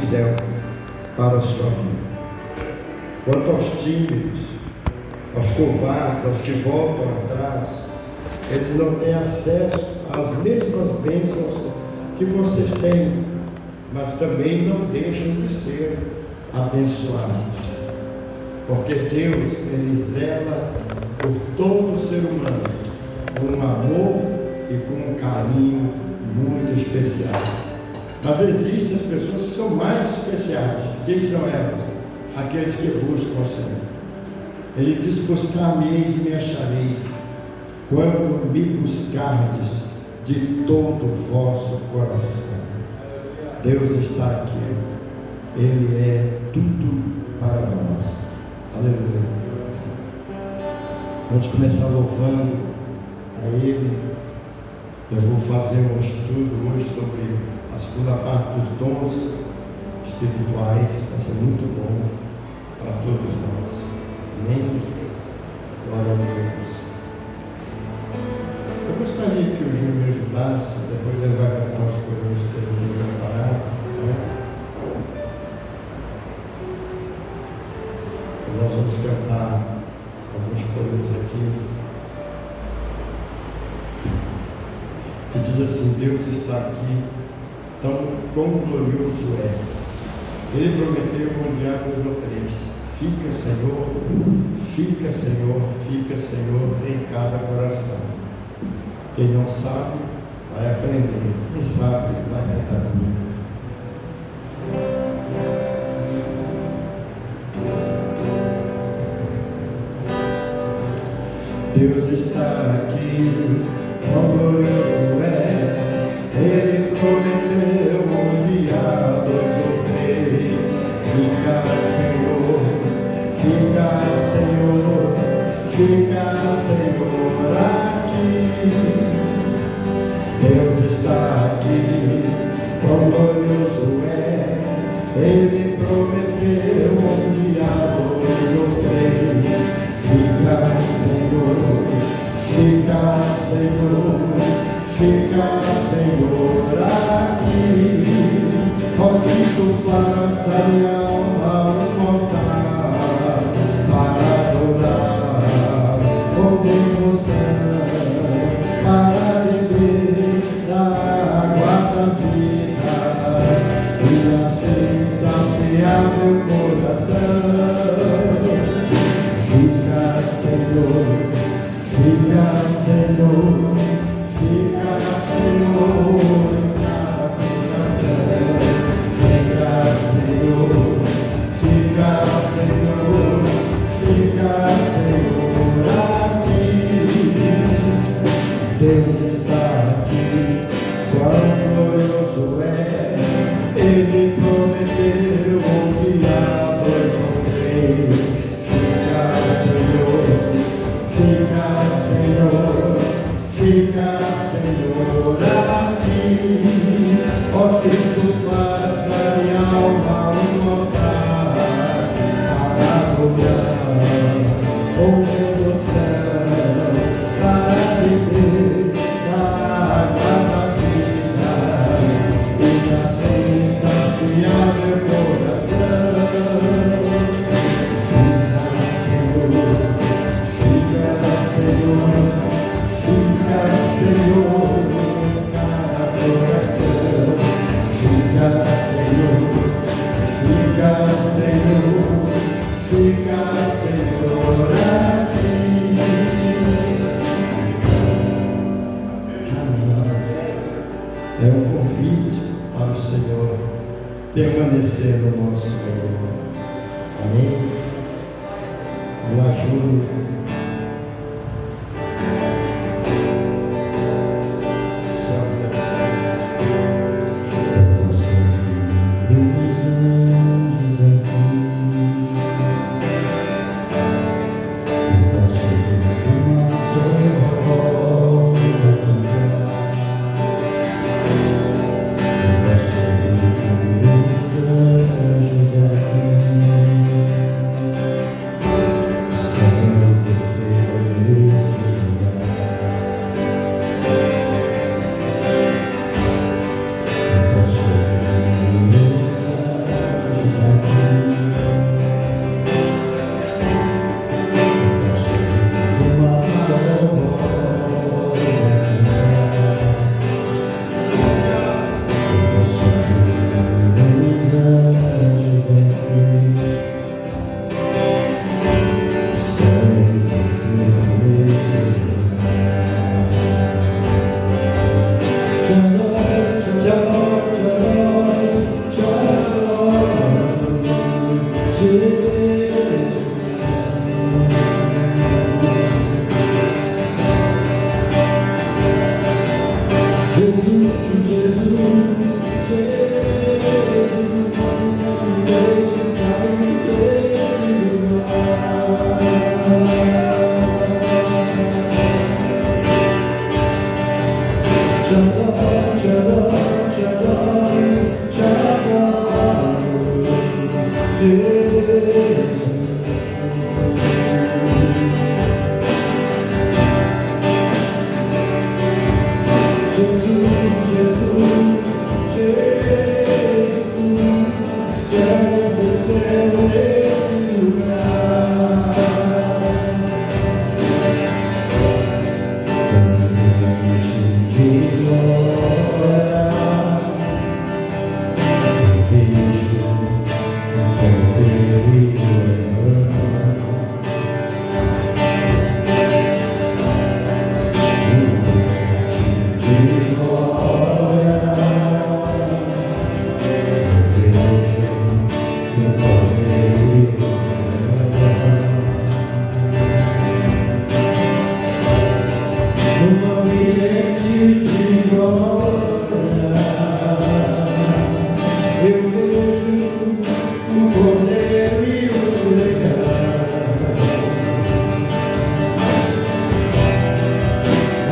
céu para a sua vida. Quanto aos tímidos, aos covardes, aos que voltam atrás, eles não têm acesso às mesmas bênçãos que vocês têm, mas também não deixam de ser abençoados, porque Deus, Ele zela por todo ser humano com um amor e com um carinho muito especial. Mas existem as pessoas que são mais especiais. Quem são elas? Aqueles que buscam o Senhor. Ele diz: buscar-me-eis e me achareis, quando me buscardes de todo o vosso coração. Deus está aqui, Ele é tudo para nós. Aleluia. Vamos começar louvando a Ele. Eu vou fazer um estudo hoje sobre a segunda parte dos dons espirituais. Vai ser muito bom para todos nós. Amém? Glória a Deus. Eu gostaria que o Júnior me ajudasse. Depois ele vai cantar os corinhos que ele tem preparado, né? Nós vamos cantar alguns corinhos aqui, que diz assim: Deus está aqui, tão quão glorioso é. Ele prometeu onde há 2 ou 3. Fica, Senhor, fica, Senhor, fica, Senhor, em cada coração. Quem não sabe, vai aprender. Quem sabe, vai cantar comigo. Deus está aqui, quão glorioso é. Ele prometeu onde há 2 ou 3. Fica, Senhor, fica, Senhor, fica, Senhor, aqui. Deus está aqui, quão glorioso é. Ele prometeu onde há 2 ou 3. Fica, Senhor, fica, Senhor, fica, Senhor, aqui. Ó Cristo, faz da minha alma um altar para adorar com devoção, para beber da água da vida e assim saciar meu coração. Fica, Senhor, fica, Senhor, fica, Senhor, em cada coração. Fica, Senhor, fica, Senhor, fica, Senhor, aqui. Deus está aqui, quão glorioso é. Ele prometeu onde há 2 ou 3. Fica, Senhor, fica, Senhor, aqui. Ó Cristo, faz da minha alma um altar para adorar com devoção, para beber da água da vida e assim saciar meu coração. Senhor, em cada coração. Fica, Senhor, fica, Senhor, fica, Senhor, aqui. Amém. É um convite para o Senhor permanecer no nosso meio. Amém. Me ajude. Descer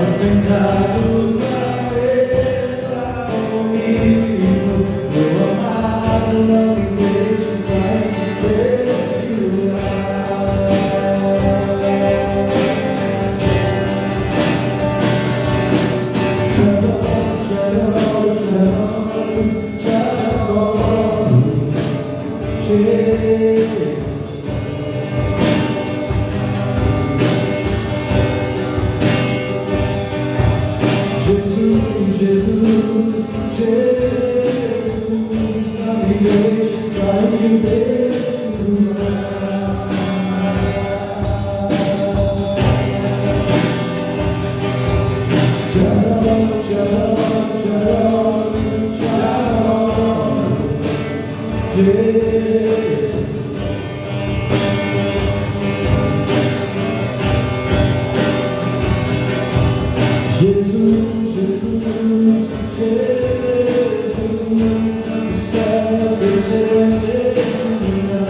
Sentados à mesa comigo, meu amado, não me deixe sair desse lugar. Tchau, tchau, tchau, tchau, Jesus. Jesus, Jesus, não me deixe sair desse lugar. Tchau, tchau, tchau, tchau, Jesus. Jesus, Jesus, Jesus, o céu desceu nesse lugar.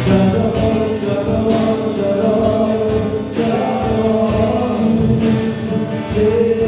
Tchau, tchau, tchau, tchau, Jesus.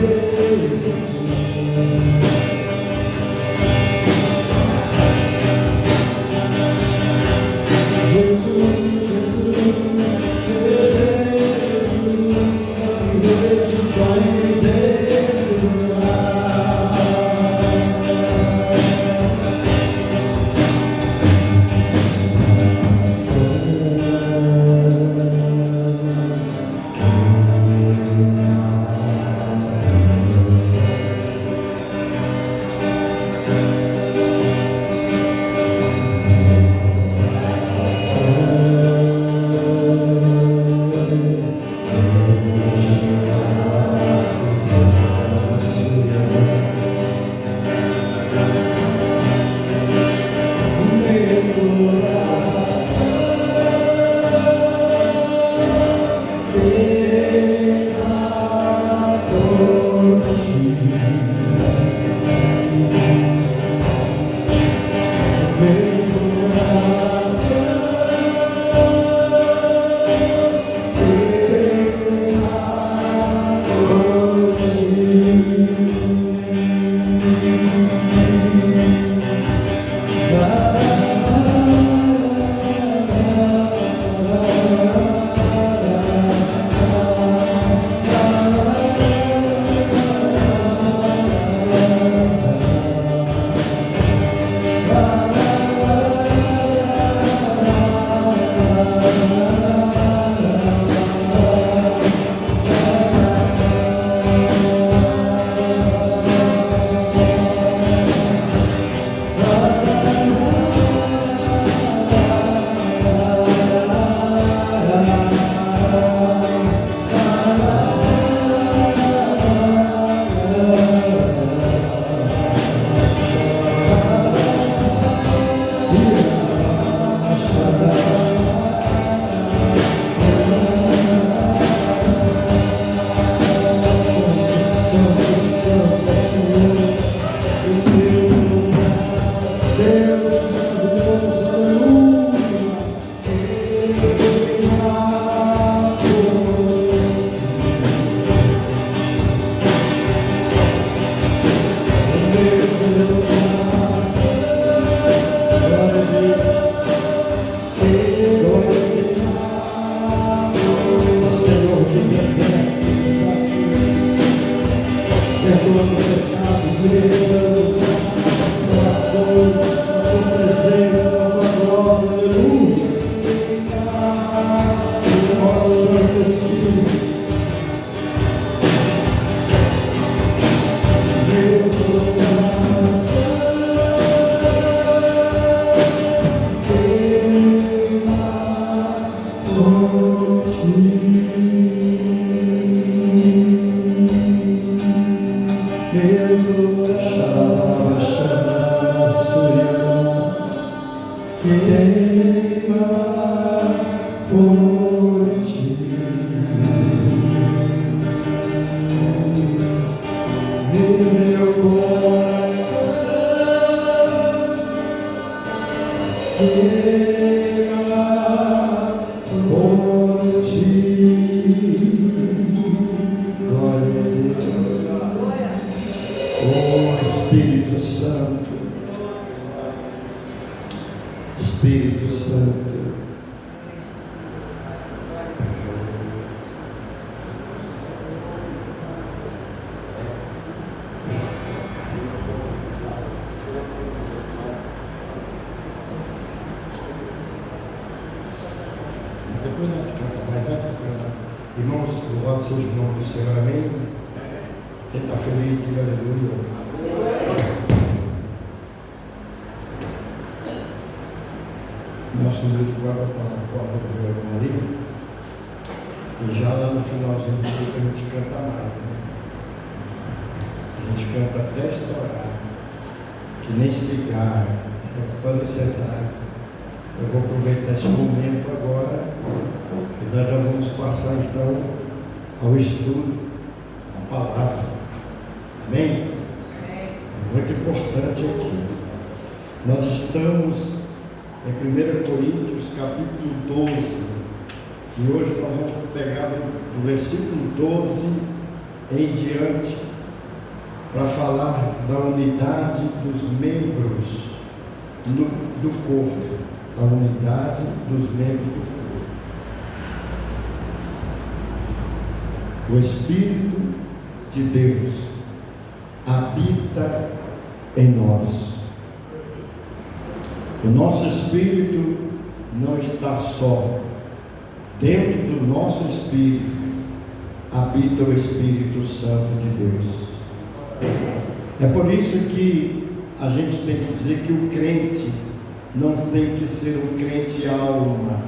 todo pecado meu, ações, a tua presença, a tua glória, aleluia. Ó Santo Espírito, meu coração queima por ti. Espírito Santo, depois não fica mais, irmãos, louvado seja o nome do Senhor, amém? Quem está feliz, diga aleluia. Nosso livro vai botar uma corda do violão ali, e já lá no finalzinho do culto a gente canta mais, né? A gente canta até estourar, que nem cigarro. Pode sentar. Eu vou aproveitar esse momento agora e nós já vamos passar então ao estudo da palavra. Amém? É muito importante aqui. Nós estamos em 1 Coríntios capítulo 12, e hoje nós vamos pegar do versículo 12 em diante para falar da unidade dos membros do corpo, a unidade dos membros do corpo. O Espírito de Deus habita em nós. O nosso espírito não está só. Dentro do nosso espírito habita o Espírito Santo de Deus. É por isso que a gente tem que dizer que o crente não tem que ser um crente alma,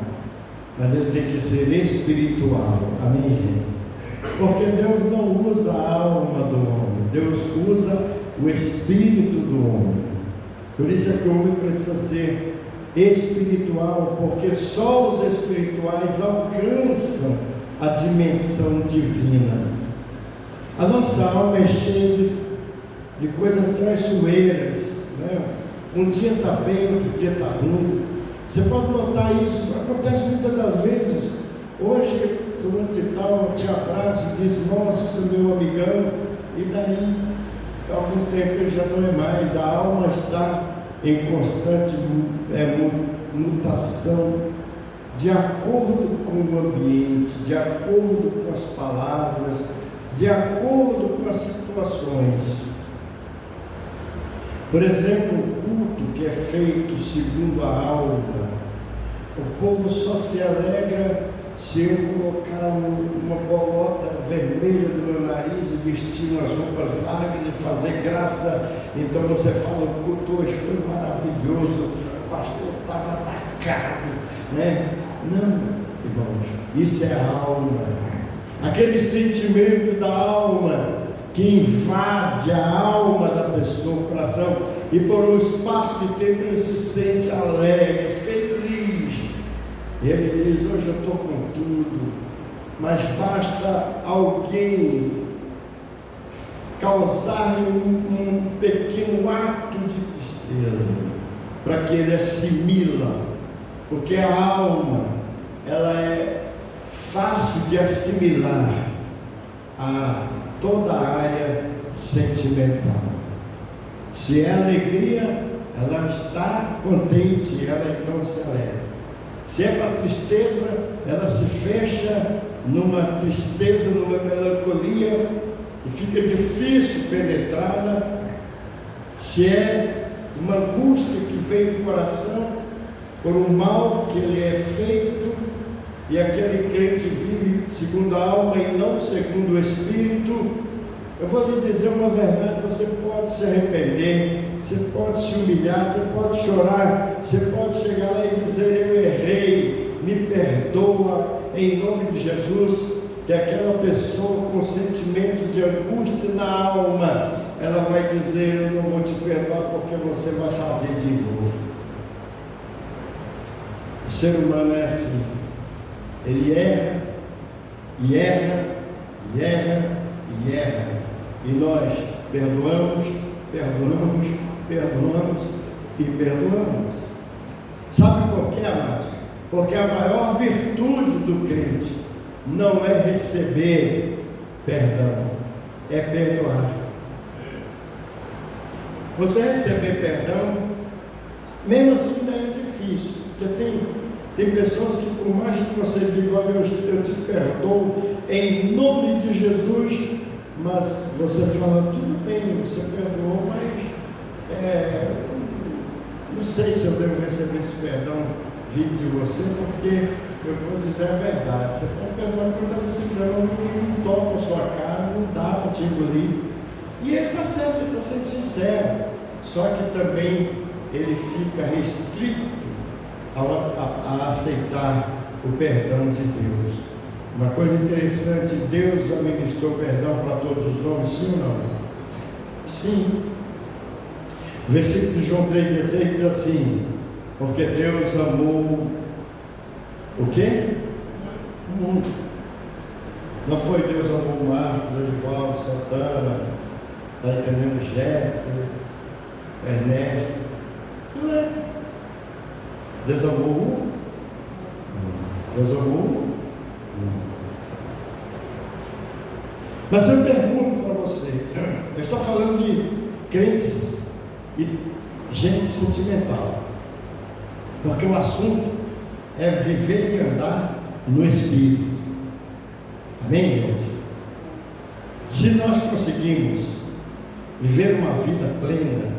mas ele tem que ser espiritual. Amém, gente? Porque Deus não usa a alma do homem, Deus usa o espírito do homem. Por isso é que o homem precisa ser espiritual, porque só os espirituais alcançam a dimensão divina. A nossa alma é cheia de coisas traiçoeiras, né? Um dia está bem, outro dia está ruim. Você pode notar isso, acontece muitas das vezes. Hoje, fulano de tal te abraça e diz: nossa, meu amigão, e daí? Algum tempo ele já não é mais. A alma está em constante mutação, de acordo com o ambiente, de acordo com as palavras, de acordo com as situações. Por exemplo, um culto que é feito segundo a alma, o povo só se alegra se eu colocar uma bolota vermelha no meu nariz e vestir umas roupas largas e fazer graça. Então você fala: o culto hoje foi maravilhoso, o pastor estava atacado, né? Não, irmãos, isso é a alma, aquele sentimento da alma que invade a alma da pessoa, o coração, e por um espaço de tempo ele se sente alegre, feliz. E ele diz: hoje eu estou com tudo. Mas basta alguém causar-lhe um pequeno ato de tristeza para que ele assimila, porque a alma, ela é fácil de assimilar a toda a área sentimental. Se é alegria, ela está contente, ela então se alegra. Se é para tristeza, ela se fecha numa tristeza, numa melancolia, e fica difícil penetrá-la, se é uma angústia que vem do coração por um mal que lhe é feito, e aquele crente vive segundo a alma e não segundo o Espírito. Eu vou lhe dizer uma verdade: você pode se arrepender, você pode se humilhar, você pode chorar, você pode chegar lá e dizer: eu errei, me perdoa, em nome de Jesus. Que aquela pessoa com sentimento de angústia na alma, ela vai dizer: eu não vou te perdoar porque você vai fazer de novo. O ser humano é assim, ele erra, e erra, e erra, e erra, e nós perdoamos, perdoamos, perdoamos e perdoamos. Sabe por quê, amados? Porque a maior virtude do crente não é receber perdão, é perdoar. Você receber perdão, mesmo assim ainda é difícil, porque tem pessoas que, por mais que você diga: olha, eu te perdoo em nome de Jesus, mas você fala: tudo bem, você perdoou, mas não sei se eu devo receber esse perdão vindo de você, porque eu vou dizer a verdade, você pode perdoar quantas vezes você quiser, não toca a sua cara, não dá para te engolir. E ele está certo, ele está sendo sincero, só que também ele fica restrito a aceitar o perdão de Deus. Uma coisa interessante: Deus já ministrou perdão para todos os homens, sim ou não? Sim. O versículo de João 3,16 diz assim: porque Deus amou o quê? O mundo. Não foi Deus amou o Marcos, Edivaldo, Santana, está entendendo? Jefferson, Ernesto. Não é. Deus amou um? Deus amou um? Mas eu pergunto para você, eu estou falando de crentes e gente sentimental, porque o assunto é viver e andar no Espírito. Amém, gente? Se nós conseguimos viver uma vida plena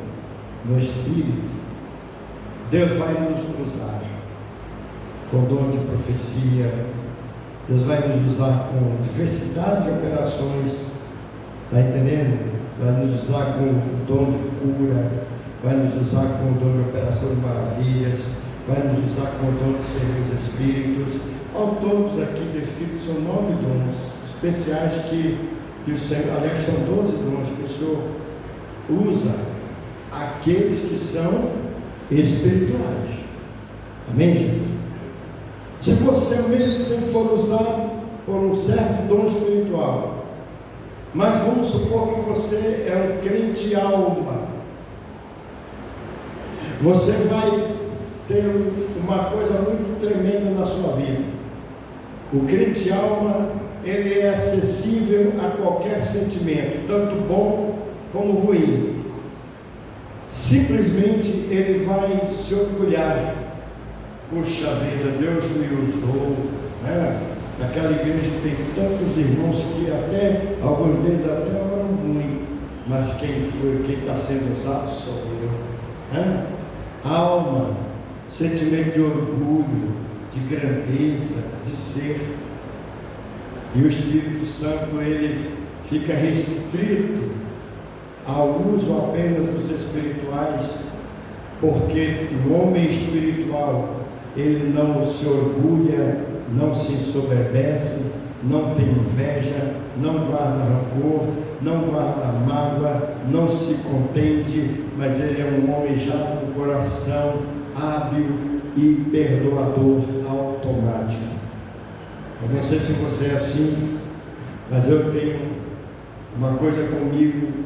no Espírito, Deus vai nos usar com dom de profecia, Deus vai nos usar com diversidade de operações, está entendendo? Vai nos usar com dom de cura, vai nos usar com dom de operação de maravilhas, vai nos usar com o dom de servir os Espíritos. Ao todos aqui descritos são 9 dons especiais que o Senhor, aliás, são 12 dons que o Senhor usa aqueles que são espirituais. Amém, gente? Se você ao mesmo tempo for usado por um certo dom espiritual, mas vamos supor que você é um crente alma, você vai ter uma coisa muito tremenda na sua vida. O crente alma, ele é acessível a qualquer sentimento, tanto bom como ruim. Simplesmente ele vai se orgulhar: puxa vida, Deus me usou, né? Naquela igreja tem tantos irmãos que até, alguns deles até oram muito, mas quem está sendo usado sou eu, né? Alma, sentimento de orgulho, de grandeza, de ser. E o Espírito Santo, ele fica restrito ao uso apenas dos espirituais, porque o homem espiritual, ele não se orgulha, não se ensoberbece, não tem inveja, não guarda rancor, não guarda mágoa, não se contende, mas ele é um homem já com coração hábil e perdoador automático. Eu não sei se você é assim, mas eu tenho uma coisa comigo: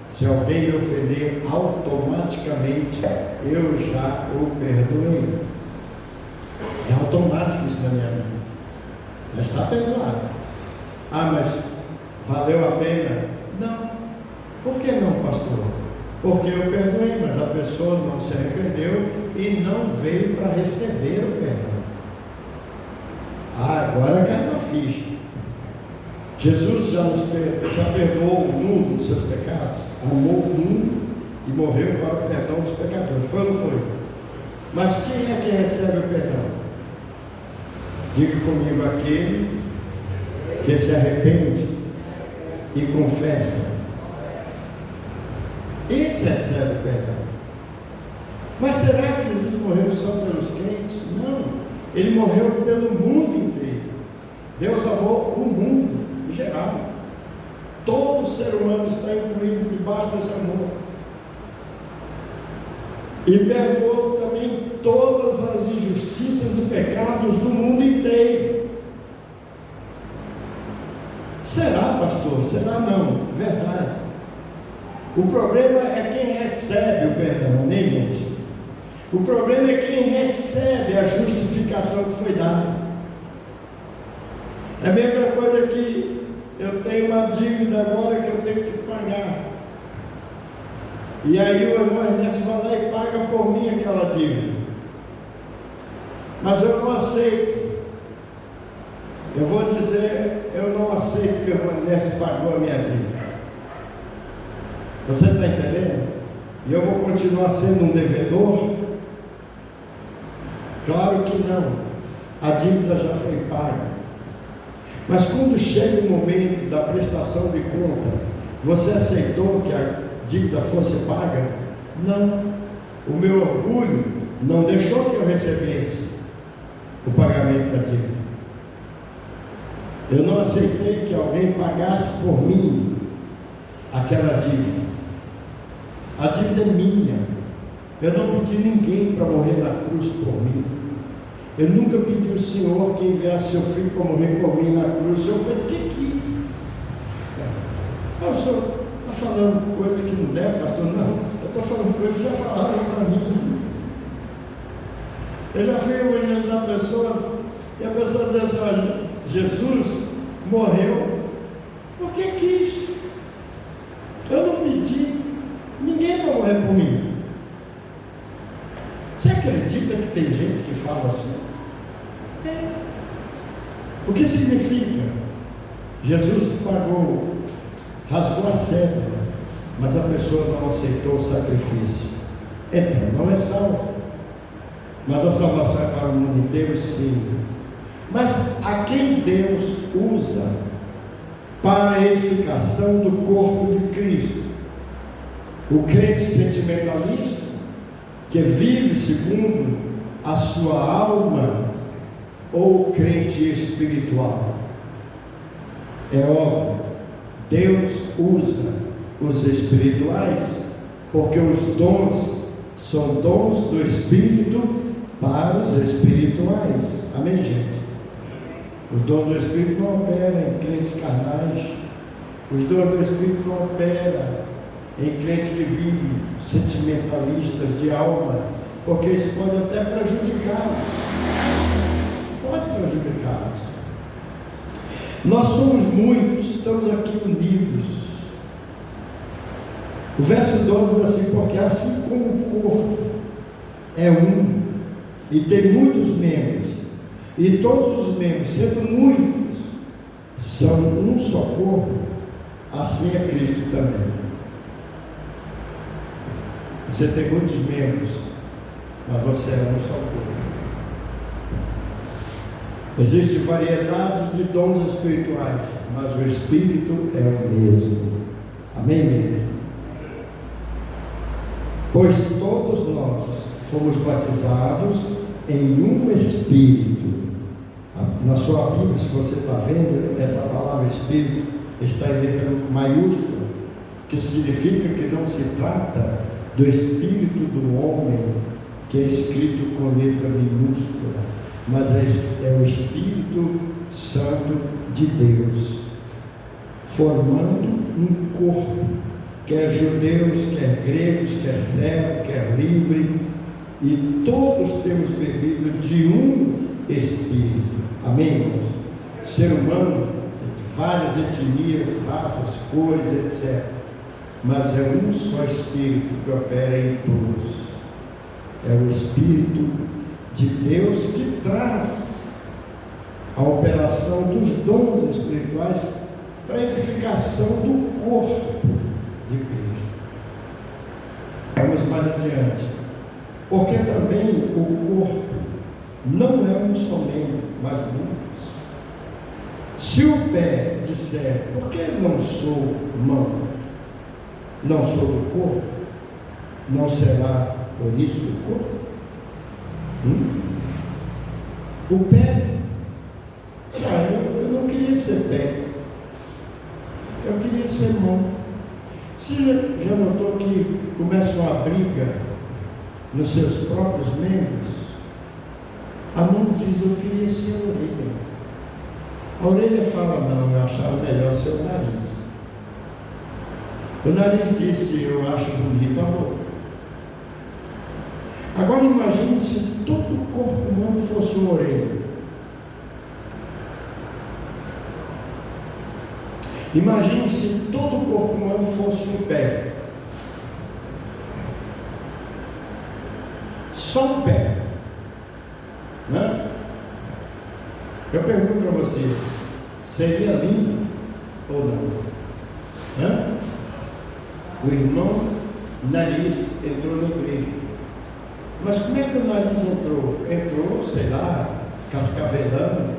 se alguém me ofender, automaticamente eu já o perdoei. É automático isso na minha vida. Já está perdoado. Ah, mas valeu a pena? Não. Por que não, pastor? Porque eu perdoei, mas a pessoa não se arrependeu e não veio para receber o perdão. Ah, agora cai uma ficha. Jesus já perdoou o mundo dos seus pecados, amou o mundo e morreu para o perdão dos pecadores. Foi ou não foi? Mas quem é que recebe o perdão? Diga comigo: aquele que se arrepende e confessa. Esse recebe o perdão. Mas será que Jesus morreu só pelos crentes? Não. Ele morreu pelo mundo inteiro. Deus amou o mundo em geral. Todo ser humano está incluído debaixo desse amor. E perdoou também todas as injustiças e pecados do mundo inteiro. Será, pastor? Será não? Verdade. O problema é quem recebe o perdão, amém, gente? O problema é quem recebe a justificação que foi dada. É a mesma coisa que eu tenho uma dívida agora que eu tenho que pagar. E aí o irmão Ernesto vai lá e paga por mim aquela dívida. Mas eu não aceito. Eu vou dizer, eu não aceito que o irmão Ernesto pagou a minha dívida. Você está entendendo? E eu vou continuar sendo um devedor? Claro que não. A dívida já foi paga. Mas quando chega o momento da prestação de conta, você aceitou que a dívida fosse paga? Não. O meu orgulho não deixou que eu recebesse o pagamento da dívida. Eu não aceitei que alguém pagasse por mim aquela dívida. A dívida é minha. Eu não pedi ninguém para morrer na cruz por mim. Eu nunca pedi ao Senhor que enviasse seu filho para morrer por mim na cruz. O Senhor foi porque quis. O Senhor está falando coisa que não deve, pastor? Não, eu estou falando coisa que já falaram para mim. Eu já fui evangelizar pessoas e a pessoa diz assim: olha, Jesus morreu porque quis. Eu não pedi ninguém para morrer por mim. Você acredita que tem gente que fala assim? O que significa? Jesus pagou, rasgou a cédula, mas a pessoa não aceitou o sacrifício. Então não é salvo. Mas a salvação é para o mundo inteiro, sim. Mas a quem Deus usa para a edificação do corpo de Cristo? O crente sentimentalista, que vive segundo a sua alma, ou o crente espiritual? É óbvio, Deus usa os espirituais, porque os dons são dons do Espírito para os espirituais. Amém, gente? O dom do Espírito não opera em crentes carnais. Os dons do Espírito não operam em crentes que vivem sentimentalistas de alma, porque isso pode até prejudicá-los. Pode prejudicá-los. Nós somos muitos, estamos aqui unidos. O verso 12 diz assim: porque assim como o corpo é um e tem muitos membros, e todos os membros, sendo muitos, são um só corpo, assim é Cristo também. Você tem muitos membros, mas você é um só corpo. Existem variedades de dons espirituais, mas o Espírito é o mesmo. Amém, igreja? Pois todos nós fomos batizados em um Espírito. Na sua Bíblia, se você está vendo, essa palavra Espírito está em letra maiúscula, que significa que não se trata do Espírito do homem, que é escrito com letra minúscula, mas é o Espírito Santo de Deus, formando um corpo, quer judeus, quer gregos, quer servo, quer livre, e todos temos bebido de um Espírito. Amém, irmãos? Ser humano, várias etnias, raças, cores, etc. Mas é um só Espírito que opera em todos. É o Espírito de Deus que traz a operação dos dons espirituais para a edificação do corpo de Cristo. Vamos mais adiante. Porque também o corpo não é um só membro, mas muitos. Se o pé disser, por que não sou mão? Não sou do corpo? Não será por isso do corpo? O pé, eu não queria ser pé, eu queria ser mão. Você já notou que começa uma briga nos seus próprios membros? A mão diz, eu queria ser a orelha. A orelha fala, não, eu achava melhor ser o nariz. O nariz disse, eu acho bonito a boca. Agora imagine se todo o corpo humano fosse uma orelha. Imagine se todo o corpo humano fosse um pé. Só um pé. Né? Eu pergunto para você, seria lindo ou não? Né? O irmão nariz entrou na igreja. Mas como é que o nariz entrou? Entrou, sei lá, cascavelando,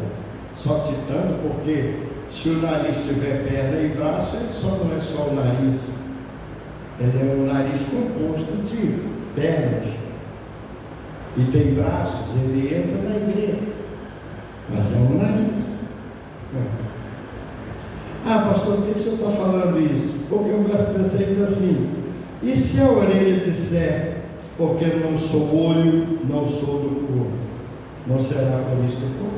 saltitando, porque se o nariz tiver perna e braço, ele só não é só o nariz. Ele é um nariz composto de pernas. E tem braços, ele entra na igreja. Mas é um nariz. Ah, pastor, por que o senhor está falando isso? Porque o verso 16 diz assim: e se a orelha disser, porque não sou olho, não sou do corpo, não será por isso do corpo?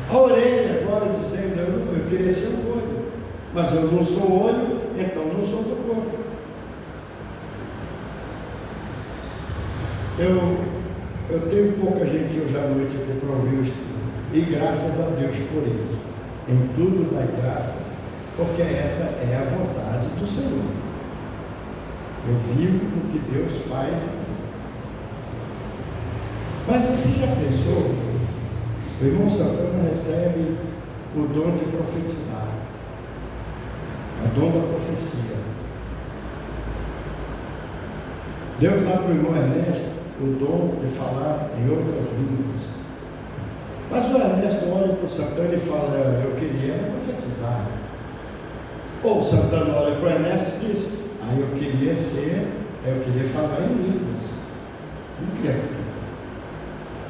A orelha agora dizendo, eu queria ser o olho, mas eu não sou olho, então não sou do corpo. Eu tenho pouca gente hoje à noite aqui para ouvir o estudo, e graças a Deus por isso. Em tudo dai graça, porque essa é a vontade do Senhor. Eu vivo o que Deus faz. Mas você já pensou? O irmão Santana recebe o dom de profetizar, o dom da profecia. Deus dá para o irmão Ernesto o dom de falar em outras línguas. Mas o Ernesto olha para o Santana e fala, eu queria profetizar. Ou o Santana olha para o Ernesto e diz, eu queria falar em línguas. Não queria profetizar.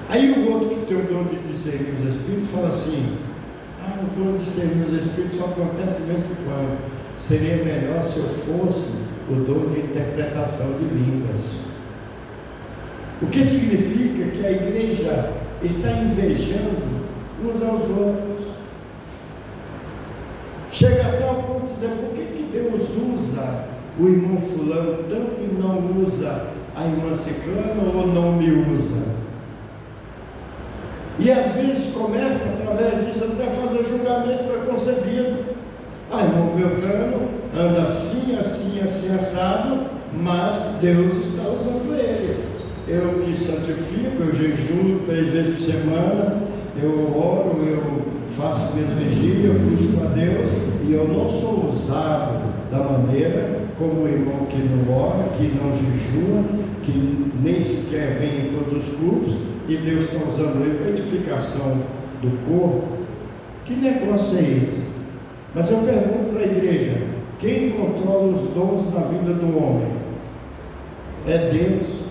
Aí o outro que tem o dom de discernir os Espíritos fala assim, o dom de discernir os Espíritos só acontece de vez em quando. Seria melhor se eu fosse o dom de interpretação de línguas. O que significa que a igreja está invejando uns aos outros. Chega até ao ponto de dizer, por que Deus usa o irmão fulano tanto e não usa a irmã ciclana ou não me usa? E às vezes começa através disso até fazer julgamento preconcebido. Irmão Beltrano anda assim, assim, assim, assado, mas Deus está usando ele. Eu que santifico, eu jejuo 3 vezes por semana, eu oro, eu faço minhas vigílias, eu busco a Deus, e eu não sou usado da maneira como o irmão que não ora, que não jejua, que nem sequer vem em todos os cultos, e Deus está usando ele para edificação do corpo. Que negócio é esse? Mas eu pergunto para a igreja, quem controla os dons na vida do homem? É Deus.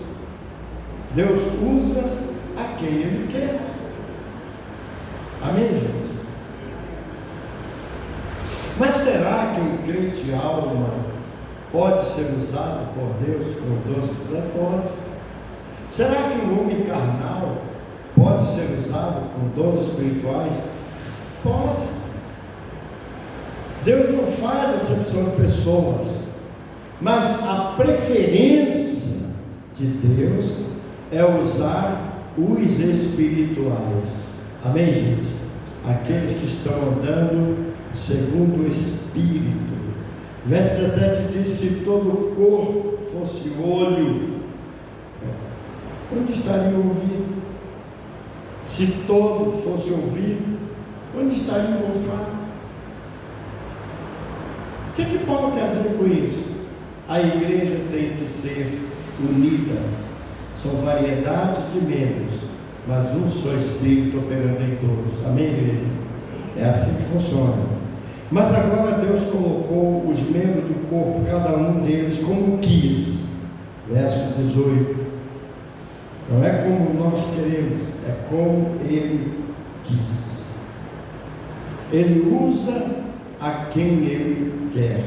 Deus usa a quem Ele quer. Amém, gente? Mas será que um crente alma pode ser usado por Deus com dons espirituais? Pode. Será que um homem carnal pode ser usado com dons espirituais? Pode. Deus não faz acepção de pessoas, mas a preferência de Deus é usar os espirituais. Amém, gente? Aqueles que estão andando segundo o Espírito. Verso 17 diz, se todo o corpo fosse olho, onde estaria o ouvido? Se todo fosse ouvido, onde estaria o olfato? O que Paulo quer dizer com isso? A igreja tem que ser unida. São variedades de membros, mas um só Espírito operando em todos. Amém, igreja? É assim que funciona. Mas agora Deus colocou os membros do corpo, cada um deles, como quis. Verso 18. Não é como nós queremos, é como Ele quis. Ele usa a quem Ele quer.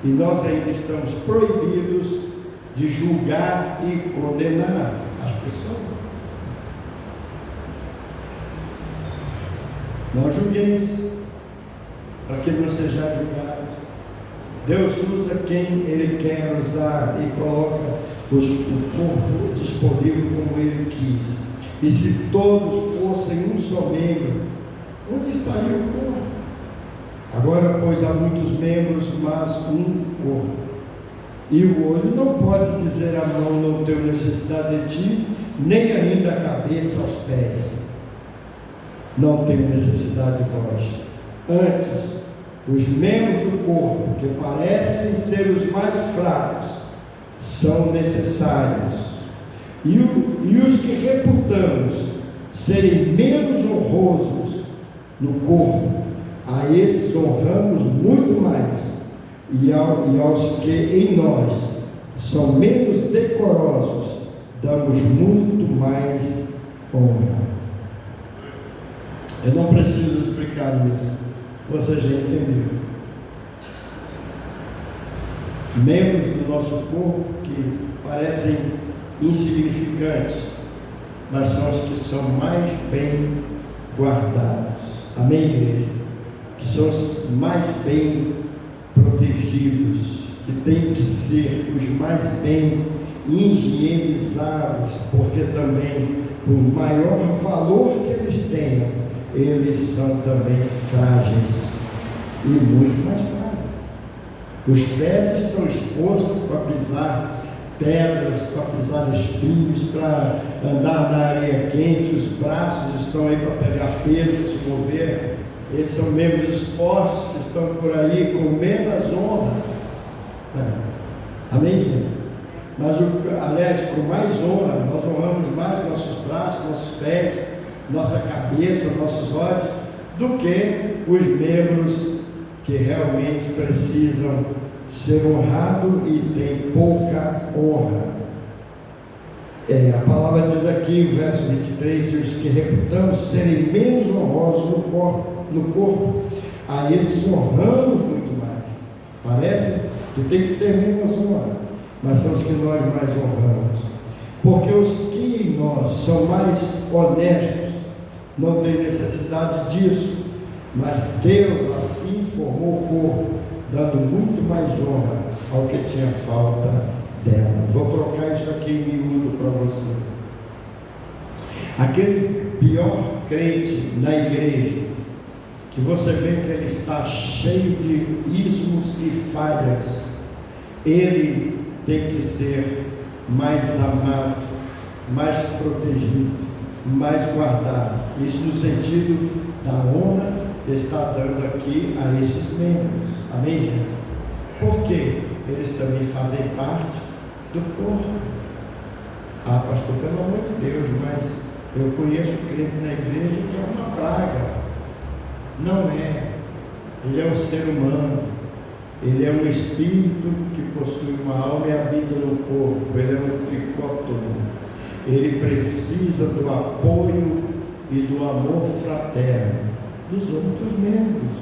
E nós ainda estamos proibidos de julgar e condenar as pessoas. Não julgueis, para que não sejais julgados. Deus usa quem Ele quer usar e coloca o corpo disponível como Ele quis. E se todos fossem um só membro, onde estaria o corpo? Agora, pois, há muitos membros, mas um corpo. E o olho não pode dizer à mão: não tenho necessidade de ti, nem ainda a cabeça aos pés: não tenho necessidade de vós. Antes, os membros do corpo, que parecem ser os mais fracos, são necessários, e os que reputamos serem menos honrosos no corpo, a esses honramos muito mais, e aos que em nós são menos decorosos, damos muito mais honra. Eu não preciso explicar isso, você já entendeu. Membros do nosso corpo que parecem insignificantes, mas são os que são mais bem guardados. Amém, igreja? Que são os mais bem protegidos, que têm que ser os mais bem higienizados, porque também, por maior valor que eles tenham, eles são também frágeis, e muito mais frágeis. Os pés estão expostos para pisar pedras, para pisar espinhos, para andar na areia quente. Os braços estão aí para pegar peso, se mover. Esses são membros expostos que estão por aí com menos honra. Amém, gente? Mas, aliás, com mais honra, nós honramos mais nossos braços, nossos pés, nossa cabeça, nossos olhos, do que os membros que realmente precisam ser honrados e têm pouca honra. A palavra diz aqui, no verso 23, e os que reputamos serem menos honrosos no corpo, a esses honramos muito mais. Parece que tem que ter menos honra, mas são os que nós mais honramos, porque os que em nós são mais honestos não têm necessidade disso, mas Deus assim formou o corpo, dando muito mais honra ao que tinha falta dela. Vou trocar isso aqui em miúdo para você. Aquele pior crente na igreja, que você vê que ele está cheio de ismos e falhas, ele tem que ser mais amado, mais protegido, mais guardado. Isso no sentido da honra que está dando aqui a esses membros. Amém, gente? Porque eles também fazem parte do corpo. Ah, pastor, pelo amor de Deus, mas eu conheço crente na igreja que é uma praga. Não é. Ele é um ser humano. Ele é um espírito que possui uma alma e habita no corpo. Ele é um tricótomo. Ele precisa do apoio e do amor fraterno dos outros membros,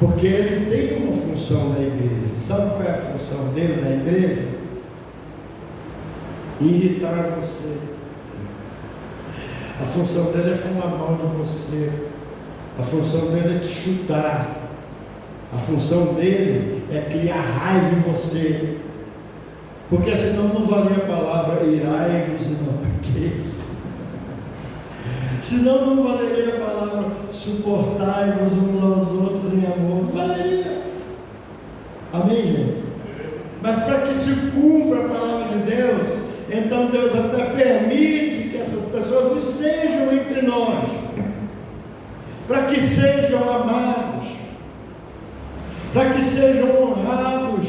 porque ele tem uma função na igreja. Sabe qual é a função dele na igreja? Irritar você. A função dele é falar mal de você. A função dele é te chutar. A função dele é criar raiva em você, porque senão não valia a palavra irai-vos e não pequeis. Senão não valeria a palavra suportai-vos uns aos outros em amor. Valeria. Amém, gente? Mas para que se cumpra a palavra de Deus, então Deus até permite que essas pessoas estejam entre nós, para que sejam amados, para que sejam honrados,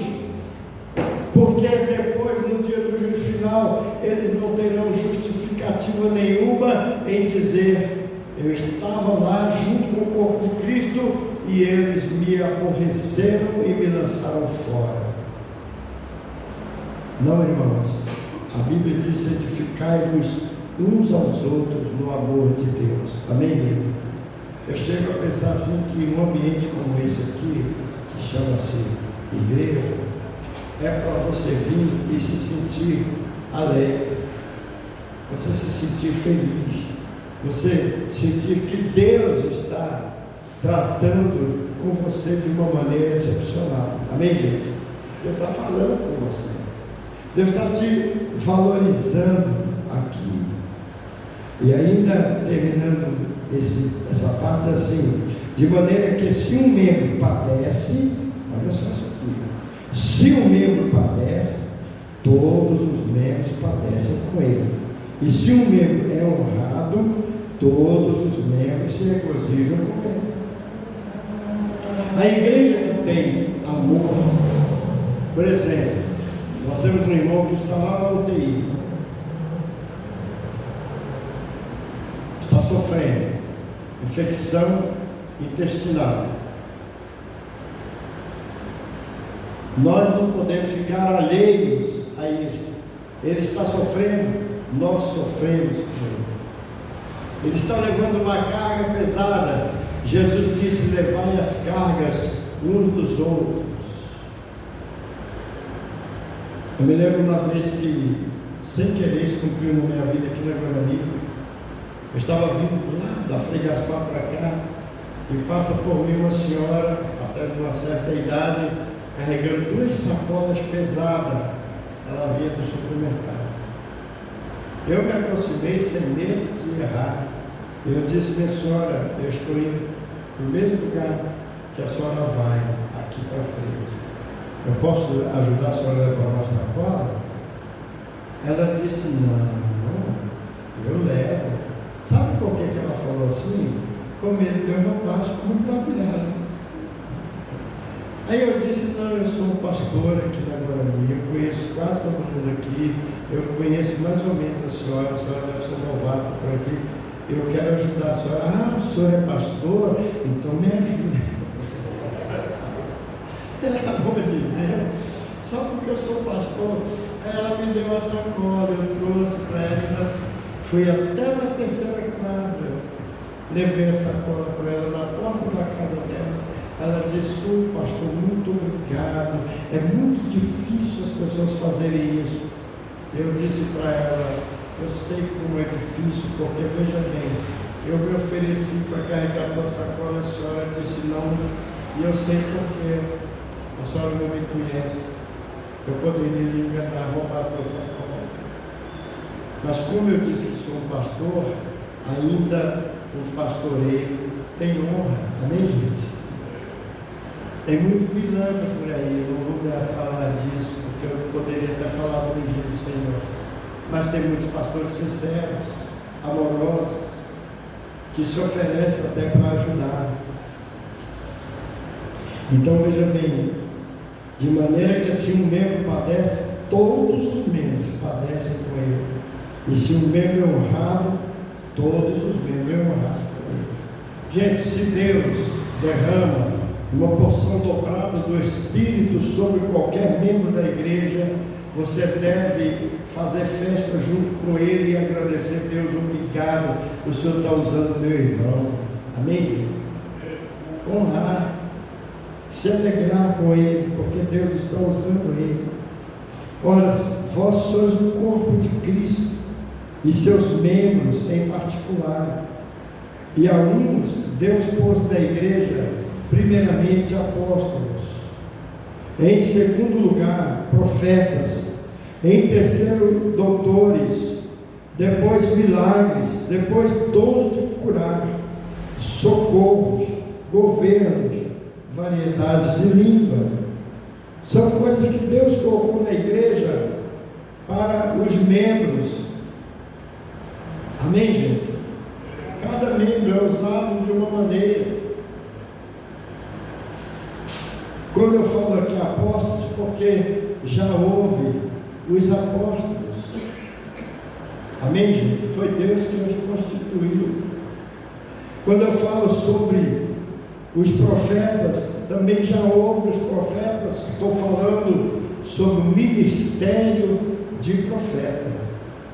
porque depois, no dia do juízo final, eles não terão justificativa nenhuma em dizer: eu estava lá junto com o corpo de Cristo e eles me aborreceram e me lançaram fora. Não, irmãos, a Bíblia diz: edificai-vos uns aos outros no amor de Deus. Amém, igreja? Eu chego a pensar assim, que um ambiente como esse aqui, que chama-se igreja, é para você vir e se sentir alegre, você se sentir feliz, você sentir que Deus está tratando com você de uma maneira excepcional. Amém, gente? Deus está falando com você, Deus está te valorizando aqui. E ainda terminando essa parte assim: de maneira que se um membro padece, olha só isso aqui, se um membro padece, todos os membros padecem com ele, e se um membro é honrado, todos os membros se regozijam com ele. A igreja que tem amor, por exemplo, nós temos um irmão que está lá na UTI, está sofrendo infecção intestinal. Nós não podemos ficar alheios a isso. Ele está sofrendo, nós sofremos com ele. Ele está levando uma carga pesada. Jesus disse: levai as cargas uns dos outros. Eu me lembro uma vez que, sem querer, isso cumpriu na minha vida aqui na Guarani. Eu estava vindo lá da Frei Gaspar para cá, e passa por mim uma senhora, até de uma certa idade, carregando 2 sacolas pesadas. Ela vinha do supermercado. Eu me aproximei sem medo de errar. Eu disse: minha senhora, eu estou indo no mesmo lugar que a senhora vai, aqui para frente. Eu posso ajudar a senhora a levar uma sacola? Ela disse: não, eu levo. Sabe por que ela falou assim? Com medo de eu não passo como para dela. Aí eu disse: não, eu sou pastor aqui na Guarani, eu conheço quase todo mundo aqui, eu conheço mais ou menos a senhora deve ser novata por aqui, eu quero ajudar a senhora. Ah, o senhor é pastor? Então me ajude. Pelo amor de Deus, só porque eu sou pastor. Aí ela me deu a sacola, eu trouxe para ela, fui até na 3ª quadra, levei a sacola para ela na porta da casa dela. Ela disse: pastor, muito obrigado, é muito difícil as pessoas fazerem isso. Eu disse para ela: eu sei como é difícil, porque veja bem, eu me ofereci para carregar a tua sacola, a senhora disse não, e eu sei porque a senhora não me conhece, eu poderia lhe enganar, roubar a tua sacola. Mas como eu disse que sou um pastor, ainda o pastoreio tem honra. Amém, gente? Tem muito pilantra por aí, eu não vou falar disso, porque eu poderia até falar do ungido do Senhor. Mas tem muitos pastores sinceros, amorosos, que se oferecem até para ajudar. Então veja bem, de maneira que se um membro padece, todos os membros padecem com ele. E se um membro é honrado, todos os membros são honrados com ele. Gente, se Deus derrama uma porção dobrada do Espírito sobre qualquer membro da igreja, você deve fazer festa junto com ele e agradecer a Deus: obrigado, o Senhor está usando meu irmão. Amém? Honrar, se alegrar com ele, porque Deus está usando ele. Ora, vós sois o corpo de Cristo e seus membros em particular. E a uns Deus pôs na igreja, primeiramente apóstolos, em segundo lugar profetas, em terceiro doutores, depois milagres, depois dons de curar, socorros, governos, variedades de língua. São coisas que Deus colocou na igreja para os membros. Amém, gente? Cada membro é usado de uma maneira. falo aqui apóstolos porque já houve os apóstolos. Amém, gente? Foi Deus que nos constituiu. Quando eu falo sobre os profetas, também já houve os profetas. Estou falando sobre o ministério de profeta,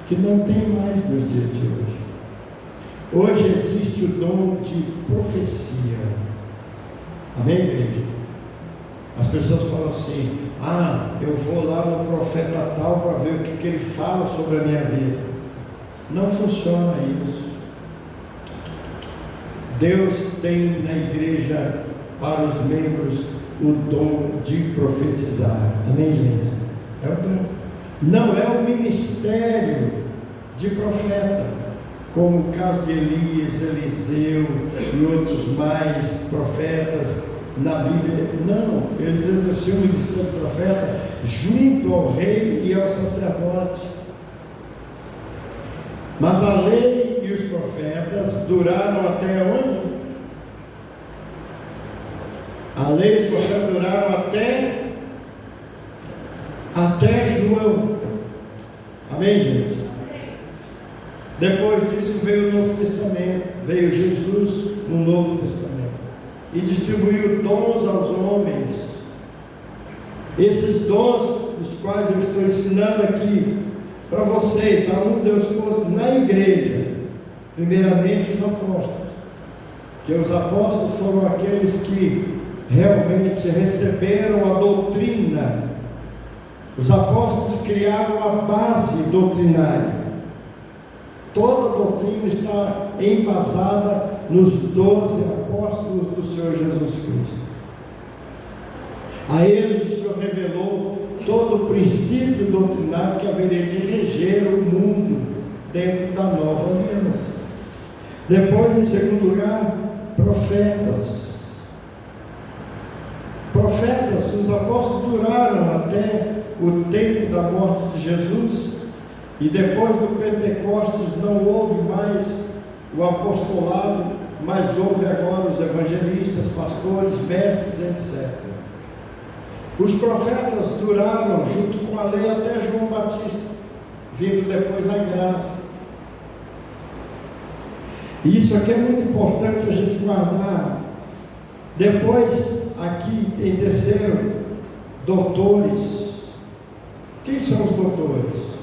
que não tem mais nos dias de hoje. Hoje existe o dom de profecia. Amém, igreja? As pessoas falam assim: eu vou lá no profeta tal para ver o que ele fala sobre a minha vida. Não funciona isso. Deus tem na igreja para os membros o dom de profetizar. Amém, gente? É o dom. Não é o ministério de profeta, como o caso de Elias, Eliseu e outros mais profetas na Bíblia. Não, eles exerciam o ministério de profeta junto ao rei e ao sacerdote. Mas a lei e os profetas duraram até onde? A lei e os profetas duraram até João. Amém, gente? Depois disso veio o Novo Testamento, veio Jesus no Novo Testamento e distribuiu dons aos homens. Esses dons, dos quais eu estou ensinando aqui para vocês, Deus pôs na igreja, primeiramente os apóstolos, que os apóstolos foram aqueles que realmente receberam a doutrina. Os apóstolos criaram a base doutrinária. Toda a doutrina está embasada nos 12 apóstolos do Senhor Jesus Cristo. A eles o Senhor revelou todo o princípio doutrinário que haveria de reger o mundo dentro da nova aliança. Depois, em segundo lugar, profetas. Profetas, os apóstolos duraram até o tempo da morte de Jesus, e depois do Pentecostes não houve mais o apostolado, mas houve agora os evangelistas, pastores, mestres, etc. Os profetas duraram junto com a lei até João Batista, vindo depois a graça. E isso aqui é muito importante a gente guardar. Depois, aqui em terceiro, doutores. Quem são os doutores?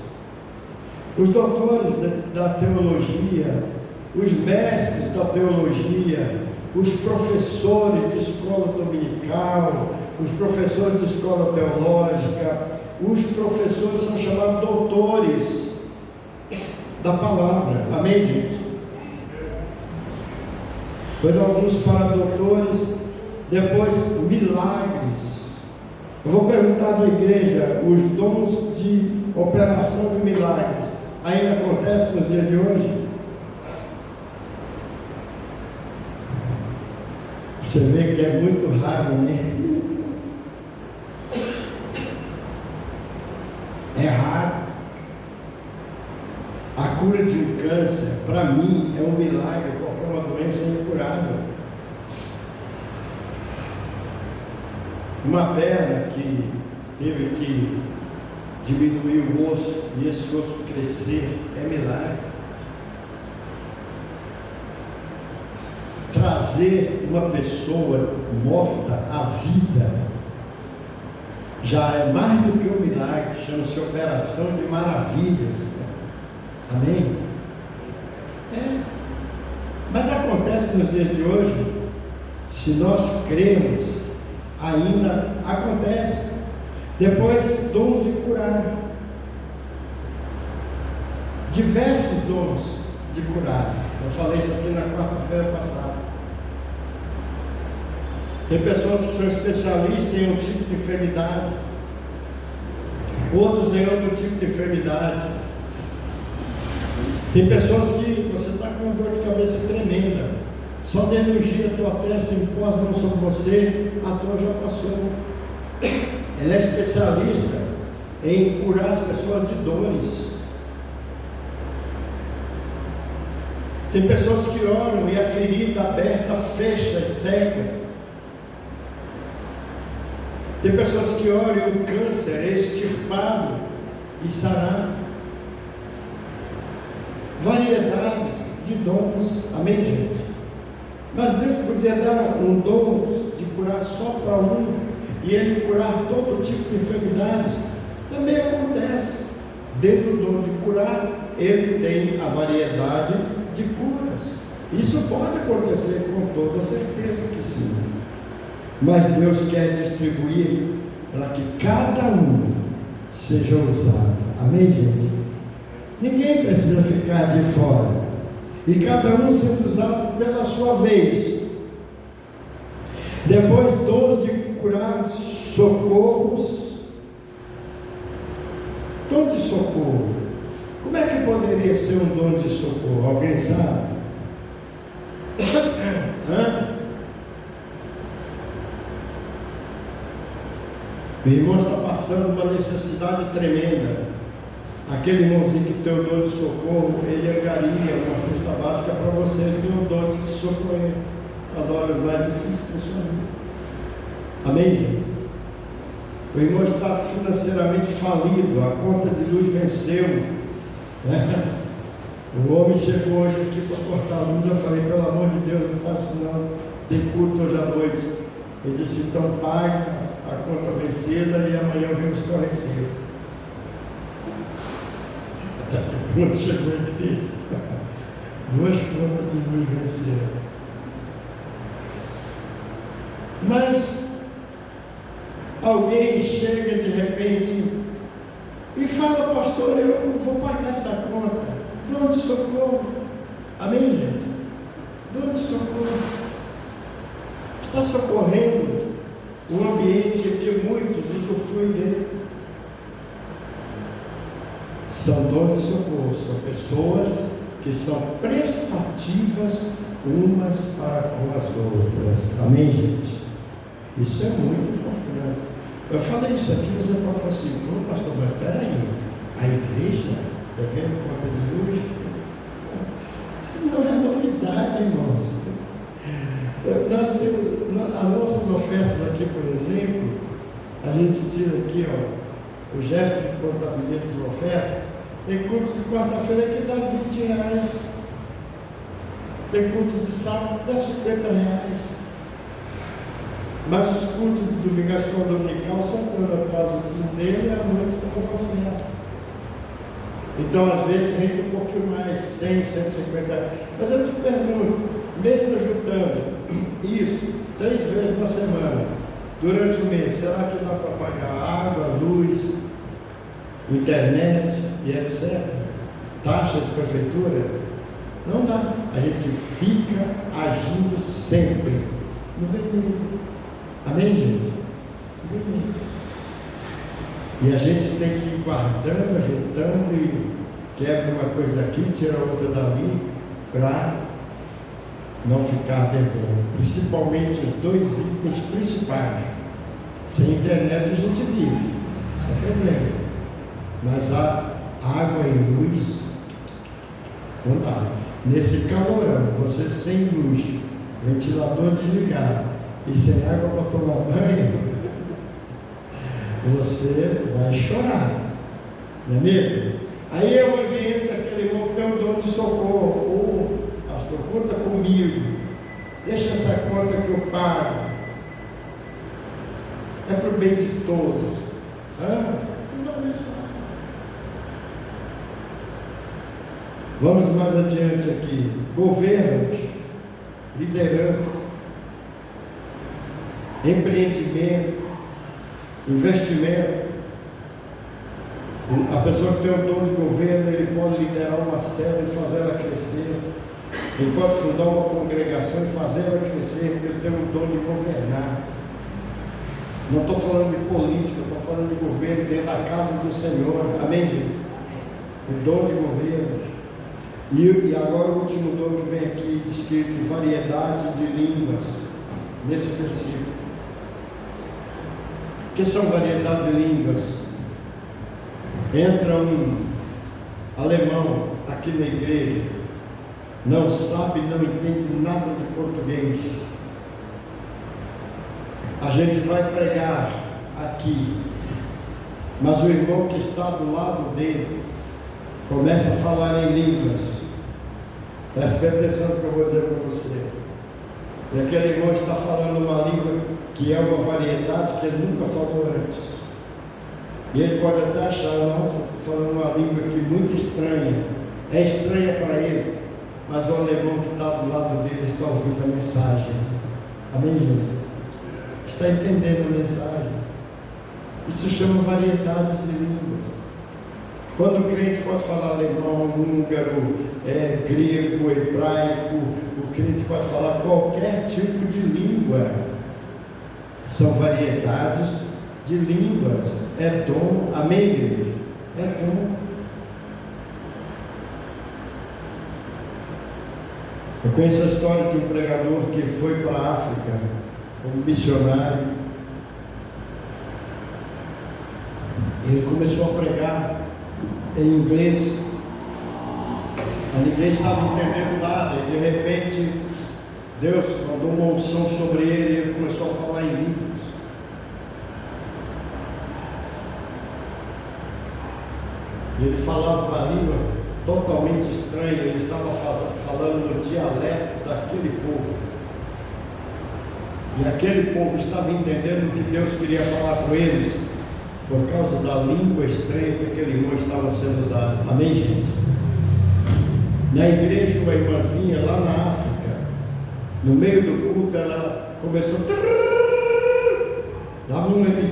Os doutores da teologia, os mestres da teologia, os professores de escola dominical, os professores de escola teológica, os professores são chamados doutores da palavra. Amém, gente? Pois alguns para doutores, depois milagres. Eu vou perguntar da igreja: os dons de operação de milagres ainda acontecem nos dias de hoje? Você vê que é muito raro, né? É raro. A cura de um câncer, para mim, é um milagre, porque é uma doença incurável. Uma perna que teve que diminuir o osso e esse osso crescer, é milagre. Trazer uma pessoa morta à vida já é mais do que um milagre, chama-se operação de maravilhas. Amém? Mas acontece nos dias de hoje, se nós cremos, ainda acontece. Depois, dons de curar, diversos dons de curar. Eu falei isso aqui na quarta-feira passada. Tem pessoas que são especialistas em um tipo de enfermidade, outros em outro tipo de enfermidade. Tem pessoas que você está com uma dor de cabeça tremenda, só de energia a tua testa impôs as mãos sobre você, a dor já passou. Ela é especialista em curar as pessoas de dores. Tem pessoas que oram e a ferida aberta fecha e seca. Tem pessoas que oram e o câncer é extirpado e sarado. Variedades de dons, amém, gente? Mas Deus podia dar um dom de curar só para um, e Ele curar todo tipo de enfermidades. Também acontece. Dentro do dom de curar, Ele tem a variedade de curas. Isso pode acontecer com toda certeza que sim. Mas Deus quer distribuir para que cada um seja usado. Amém, gente? Ninguém precisa ficar de fora. E cada um sendo usado pela sua vez. Depois, dons de curar, socorros. Dom de socorro. Como é que poderia ser um dom de socorro? Alguém sabe? O irmão está passando uma necessidade tremenda. Aquele irmãozinho que tem o dom de socorro, ele ergaria uma cesta básica para você. Ele tem o dom de te socorrer nas horas mais difíceis da sua vida. Amém, gente? O irmão está financeiramente falido, a conta de luz venceu, né? O homem chegou hoje aqui para cortar a luz. Eu falei, pelo amor de Deus, não faça não, tem culto hoje à noite. Ele disse, então pague a conta vencida e amanhã eu venho esclarecer. Até que ponto chegou a igreja? 2 contas de luz venceram. Mas alguém chega de repente e fala, pastor, eu não vou pagar essa conta. Dom de socorro. Amém, gente? Dom de socorro. Está socorrendo um ambiente que muitos usufruem dele. São dons de socorro, são pessoas que são prestativas umas para com as outras. Amém, gente? Isso é muito importante. Eu falei isso aqui, você pode falar assim, pastor, mas espera aí, a igreja devendo conta de luz? Isso não é novidade, irmãos. Nós temos as nossas ofertas aqui, por exemplo, a gente tira aqui, ó, o Jeff que contabiliza essa oferta. Tem culto de quarta-feira que dá R$20. Tem culto de sábado que dá R$50. Mas os cultos de domingo, a escola dominical, Santana traz o dia dele e à noite traz a oferta. Então, às vezes, rende um pouquinho mais, 100, 150. Mas eu te pergunto, mesmo juntando isso 3 vezes na semana, durante o mês, será que dá para pagar água, luz, internet e etc? Taxas de prefeitura? Não dá. A gente fica agindo sempre no vermelho. Amém, gente? No vermelho. E a gente tem que ir guardando, ajuntando e quebra uma coisa daqui, tira outra dali, para não ficar devendo. Principalmente os 2 itens principais. Sem internet a gente vive, sem problema. Mas a água e luz não dá. Nesse calorão, você sem luz, ventilador desligado e sem água para tomar banho, você vai chorar, não é mesmo? Aí é onde entra aquele irmão que tem o dom de socorro. Pastor, conta comigo, deixa essa conta que eu pago, é para o bem de todos. Não é isso. Vamos mais adiante aqui. Governos, liderança, empreendimento, investimento. A pessoa que tem o dom de governo, ele pode liderar uma célula e fazer ela crescer. Ele pode fundar uma congregação e fazer ela crescer, porque ele tem o dom de governar. Não estou falando de política, estou falando de governo dentro da casa do Senhor. Amém, gente? O dom de governo. E agora o último dom que vem aqui descrito, variedade de línguas, nesse versículo. O que são variedade de línguas? Entra um alemão aqui na igreja, não sabe, não entende nada de português. A gente vai pregar aqui, mas o irmão que está do lado dele começa a falar em línguas. Preste atenção no que eu vou dizer para você. E aquele irmão está falando uma língua que é uma variedade que ele nunca falou antes. E ele pode até achar, nossa, falando uma língua que muito estranha. É estranha para ele, mas o alemão que está do lado dele está ouvindo a mensagem. Amém, gente? Está entendendo a mensagem. Isso chama variedades de línguas. Quando o crente pode falar alemão, húngaro, grego, hebraico, o crente pode falar qualquer tipo de língua. São variedades de línguas. É dom. Amém, igreja? É dom. Eu conheço a história de um pregador que foi para a África como missionário. Ele começou a pregar em inglês. Ninguém estava entendendo nada, e de repente Deus mandou uma unção sobre ele e ele começou a falar em línguas. E ele falava uma língua totalmente estranha, ele estava falando no dialeto daquele povo. E aquele povo estava entendendo o que Deus queria falar com eles, por causa da língua estranha que aquele irmão estava sendo usado. Amém, gente? Na igreja, uma irmãzinha lá na África, no meio do culto, ela começou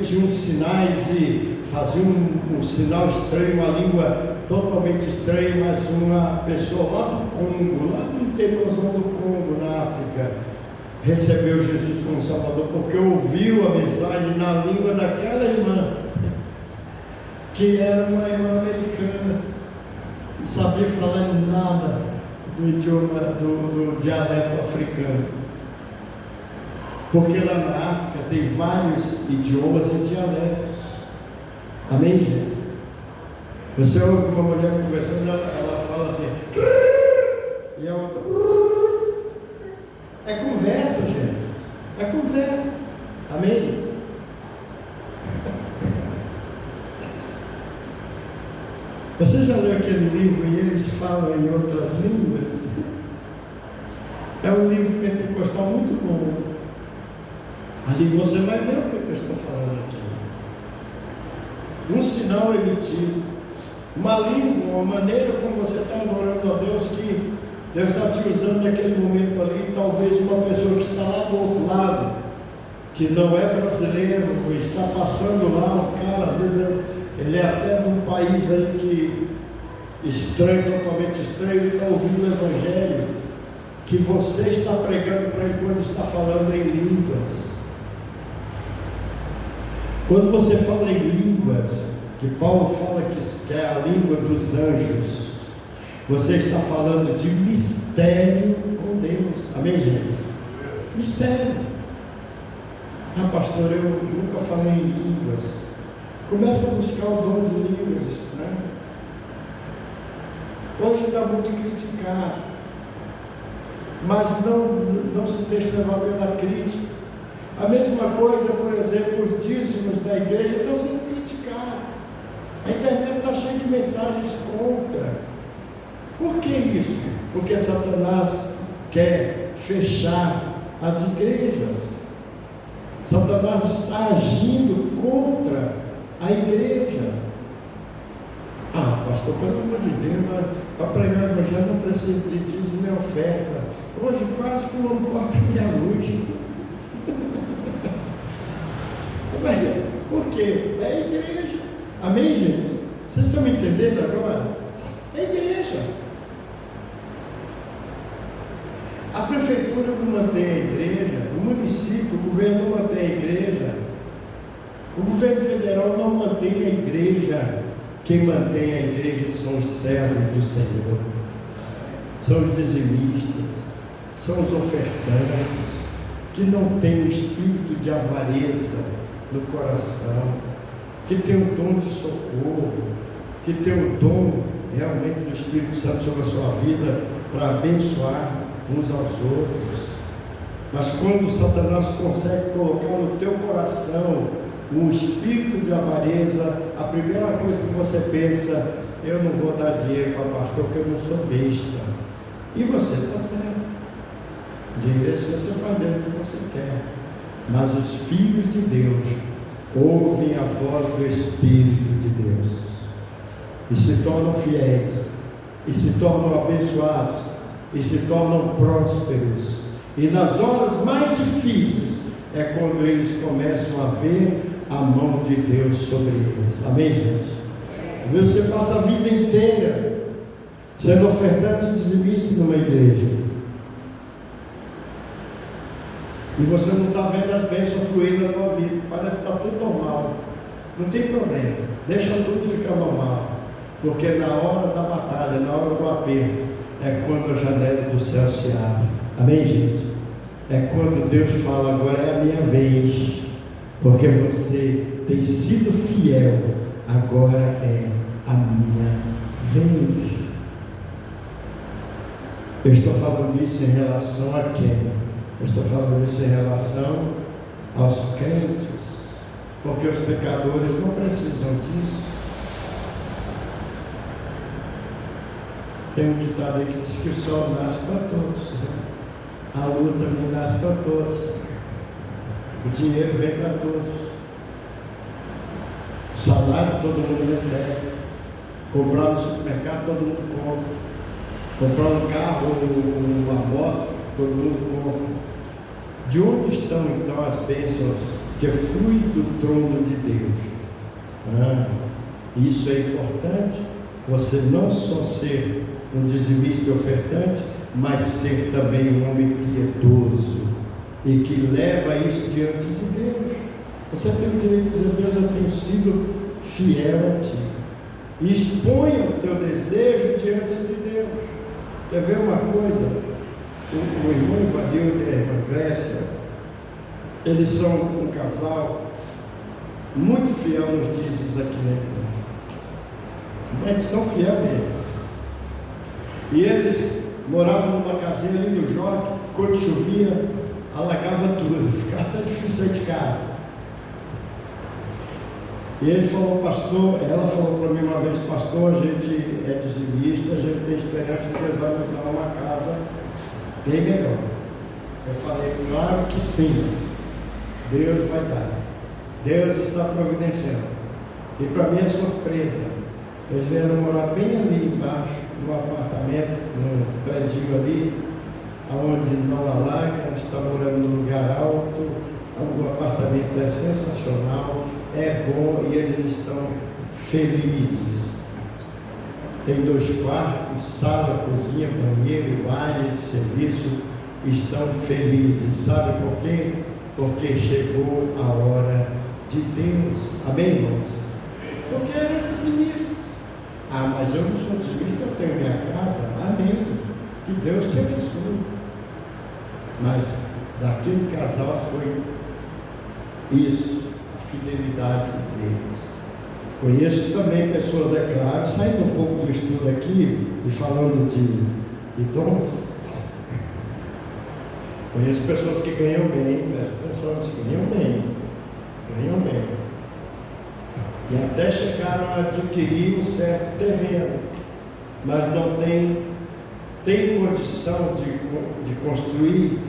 emitia uns sinais e fazia um sinal estranho, uma língua totalmente estranha, mas uma pessoa lá do Congo, lá no interiorzão do Congo, na África, recebeu Jesus como Salvador, porque ouviu a mensagem na língua daquela irmã, que era uma irmã americana, não sabia falar nada do idioma, do dialeto africano, porque lá na África tem vários idiomas e dialetos. Amém, gente? Você ouve uma mulher conversando, ela fala assim, e a outra, é conversa, gente, é conversa. Amém? Você já leu aquele livro e eles falam em outras línguas? É um livro pentecostal muito bom. Ali você vai ver o que eu estou falando aqui. Um sinal emitido, uma língua, uma maneira como você está adorando a Deus, que Deus está te usando naquele momento ali. Talvez uma pessoa que está lá do outro lado, que não é brasileiro, está passando lá, um cara, às vezes ele é até de um país aí que estranho, totalmente estranho, ele está ouvindo o Evangelho que você está pregando para ele quando está falando em línguas. Quando você fala em línguas, que Paulo fala que é a língua dos anjos, você está falando de mistério com Deus. Amém, gente? Mistério. Ah, pastor, eu nunca falei em línguas. Começa a buscar o dom de línguas estranhas. Hoje está muito criticado, mas não se deixa levar pela crítica. A mesma coisa, por exemplo, os dízimos da igreja estão sendo criticados. A internet está cheia de mensagens contra. Por que isso? Porque Satanás quer fechar as igrejas. Satanás está agindo contra a igreja. Ah, pastor, pelo amor de Deus, para pregar o evangelho não precisa de dízimo nem oferta. Hoje quase que o homem corta a minha luz. Por quê? É a igreja. Amém, gente? Vocês estão me entendendo agora? É a igreja. A prefeitura não mantém a igreja, o município, o governo não mantém a igreja, o governo federal não mantém a igreja. Quem mantém a igreja são os servos do Senhor, são os dizimistas, são os ofertantes, que não têm o espírito de avareza no coração, que tem o dom de socorro, que tem o dom realmente do Espírito Santo sobre a sua vida para abençoar uns aos outros. Mas quando Satanás consegue colocar no teu coração um espírito de avareza, a primeira coisa que você pensa: eu não vou dar dinheiro para pastor porque eu não sou besta. E você está certo. Dinheiro é seu, você faz dele o que você quer. Mas os filhos de Deus ouvem a voz do Espírito de Deus e se tornam fiéis, e se tornam abençoados, e se tornam prósperos. E nas horas mais difíceis é quando eles começam a ver a mão de Deus sobre eles. Amém, gente? Você passa a vida inteira sendo ofertante e dizimista numa igreja, e você não está vendo as bênçãos fluir na tua vida. Parece que está tudo normal. Não tem problema, deixa tudo ficar normal, porque na hora da batalha, na hora do aperto, é quando a janela do céu se abre. Amém, gente? É quando Deus fala: agora é a minha vez, porque você tem sido fiel, agora é a minha vez. Eu estou falando isso em relação a quem? Eu estou falando isso em relação aos crentes, porque os pecadores não precisam disso. Tem um ditado aí que diz que o sol nasce para todos, né? A lua também nasce para todos, o dinheiro vem para todos, salário todo mundo recebe, comprar no supermercado todo mundo compra, comprar um carro, uma moto, todo mundo compra. De onde estão então as bênçãos que fluem do trono de Deus? Isso é importante, você não só ser um dizimista e ofertante, mas ser também um homem piedoso e que leva isso diante de Deus. Você tem o direito de dizer: Deus, eu tenho sido fiel a Ti. E exponha o teu desejo diante de Deus. Quer ver uma coisa? O irmão Ivanildo e a irmã Grécia, eles são um casal muito fiel nos dízimos aqui na igreja. Eles estão fiéis mesmo. E eles moravam numa casinha ali no Joque. Quando chovia, alagava tudo, ficava até difícil sair de casa. E ele falou: pastor, ela falou para mim uma vez: pastor, a gente é dizimista, a gente tem esperança que Deus vai nos dar uma casa bem melhor. Eu falei: claro que sim, Deus vai dar, Deus está providenciando. E para minha surpresa, eles vieram morar bem ali embaixo, num apartamento, num prédio ali, onde não alaga, está morando num lugar alto, o apartamento é sensacional, é bom, e eles estão felizes. Tem 2 quartos, sala, cozinha, banheiro, área de serviço, estão felizes. Sabe por quê? Porque chegou a hora de Deus. Amém, irmãos? Porque era dizimista. Mas eu não sou dizimista, eu tenho minha casa. Amém. Que Deus te abençoe. Mas daquele casal foi isso, a fidelidade deles. Conheço também pessoas, é claro, saindo um pouco do estudo aqui e falando de dons. Conheço pessoas que ganham bem, pessoas que ganham bem. E até chegaram a adquirir um certo terreno, mas não tem condição de construir?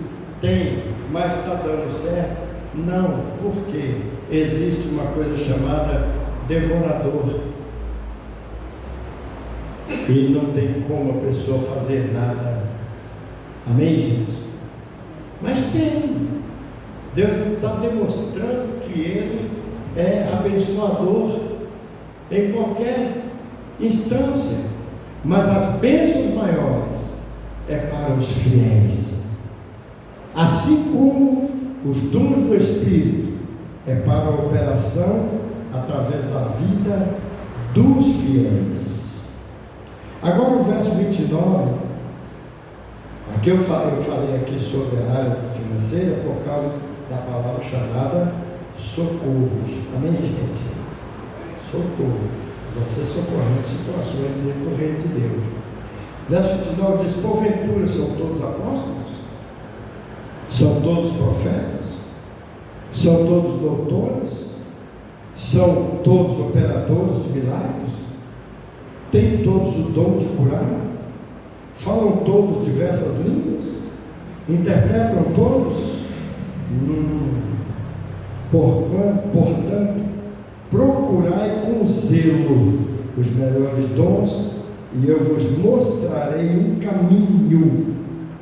Tem, mas está dando certo? Não, porque existe uma coisa chamada devorador, e não tem como a pessoa fazer nada. Amém, gente? Mas tem. Deus está demonstrando que Ele é abençoador em qualquer instância, mas as bênçãos maiores é para os fiéis, assim como os dons do Espírito é para a operação através da vida dos fiéis. Agora o verso 29, aqui eu falei aqui sobre a área financeira por causa da palavra chamada socorros. Amém, gente? Socorro. Você socorrendo situações dentro do reino de Deus. Verso 29 diz: porventura são todos apóstolos? São todos profetas? São todos doutores? São todos operadores de milagres? Têm todos o dom de curar? Falam todos diversas línguas? Interpretam todos? Portanto, procurai com zelo os melhores dons, e eu vos mostrarei um caminho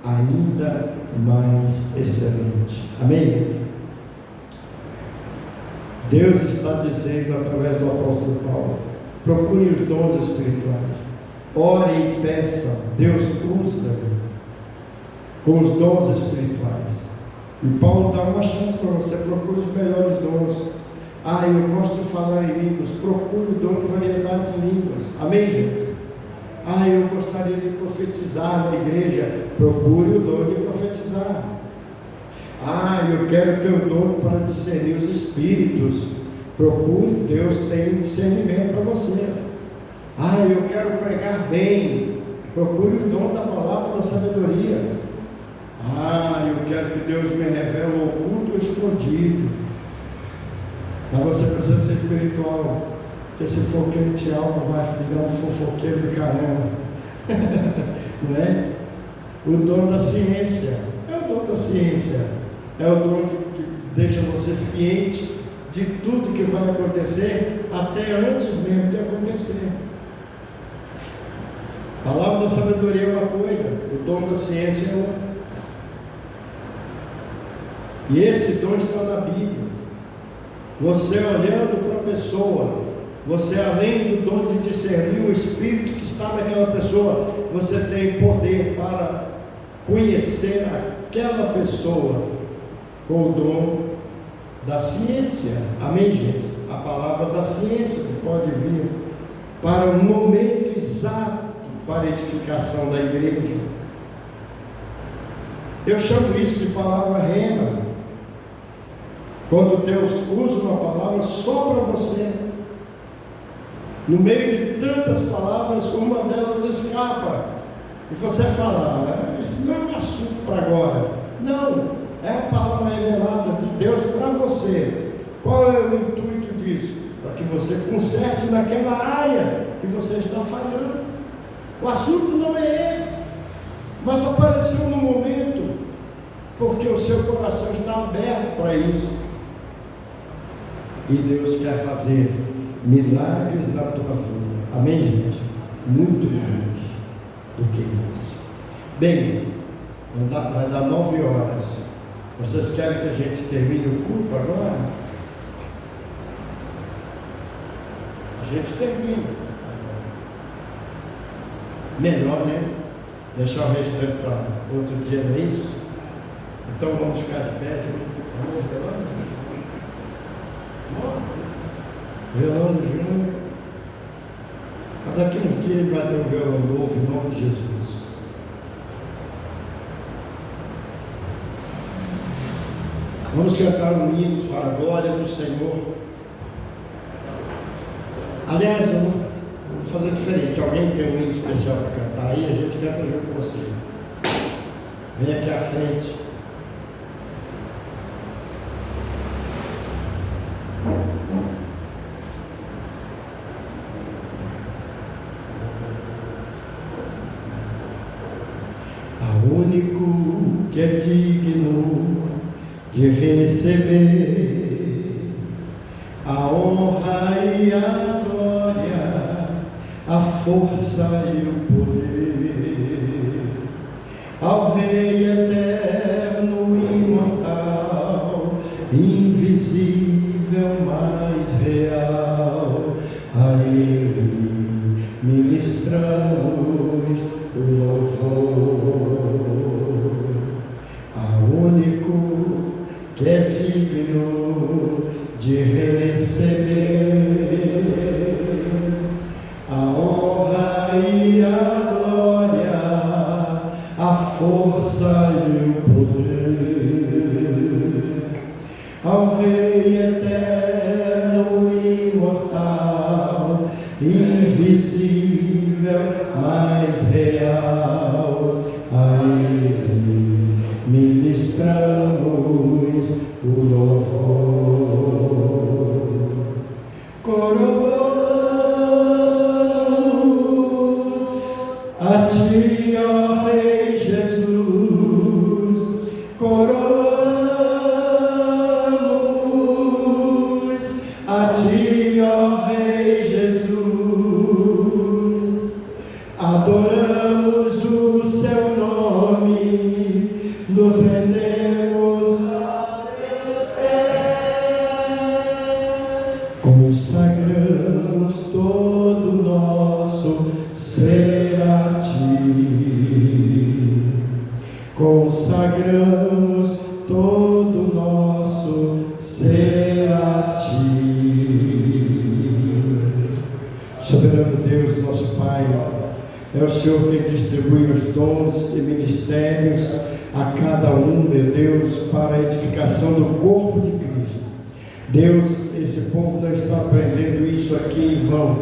ainda mais excelente. Amém? Deus está dizendo através do apóstolo Paulo: procurem os dons espirituais, orem e peçam, Deus usa com os dons espirituais. E Paulo dá uma chance para você: procure os melhores dons. Eu gosto de falar em línguas, procure o dom de variedade de línguas. Amém, gente? Eu gostaria de profetizar na igreja, procure o dom de profetizar. Eu quero ter o dom para discernir os espíritos, procure, Deus tem discernimento para você. Eu quero pregar bem, procure o dom da palavra da sabedoria. Eu quero que Deus me revele o oculto ou escondido. Mas você precisa ser espiritual, porque se for crente alma, vai virar um fofoqueiro do caramba. Não é? O dom da ciência, é o dom da ciência, é o dom que deixa você ciente de tudo que vai acontecer, até antes mesmo de acontecer. A palavra da sabedoria é uma coisa, o dom da ciência é outra. E esse dom está na Bíblia. Você olhando para a pessoa, você, além do dom de discernir o espírito que está naquela pessoa, você tem poder para conhecer aquela pessoa com o dom da ciência. Amém, gente? A palavra da ciência que pode vir para um momento exato para a edificação da igreja. Eu chamo isso de palavra rema. Quando Deus usa uma palavra só para você, no meio de tantas palavras, uma delas escapa, e você fala: isso não é um assunto para agora. Não, é a palavra revelada de Deus para você. Qual é o intuito disso? Para que você conserte naquela área que você está falhando. O assunto não é esse, mas apareceu no momento, porque o seu coração está aberto para isso. E Deus quer fazer milagres na tua vida. Amém, gente? Muito mais do que isso. Bem, vai dar 9 horas. Vocês querem que a gente termine o culto agora? A gente termina agora. Melhor, né? Deixar o restante para outro dia, não é isso? Então vamos ficar de pé, gente. Vamos ver. Violão Júnior. Daqui uns dias ele vai ter um violão novo em nome de Jesus. Vamos cantar um hino para a glória do Senhor. Aliás, eu vou fazer diferente. Alguém tem um hino especial para cantar aí, a gente canta junto com você. Vem aqui à frente. Único que é digno de receber a honra e a glória, a força e o poder, ao Rei eterno, imortal, invisível, mais real, a Ele ministramos o louvor. Único que é digno de receber a honra e a glória, a força e o poder, ao Rei eterno, imortal, invisível, mais real, a Ele ministramos o louvor. a ti, ó Rei Jesus, coroamos a ti, ó Rei Jesus, adoramos o seu nome, nos rendemos a teus pés, consagramos todo o nosso ser a ti, consagramos todo o nosso ser a ti. Soberano Deus, nosso Pai, é o Senhor quem distribui os dons e ministérios a cada um, meu Deus, para a edificação do corpo de Cristo. Deus, esse povo não está aprendendo isso aqui em vão.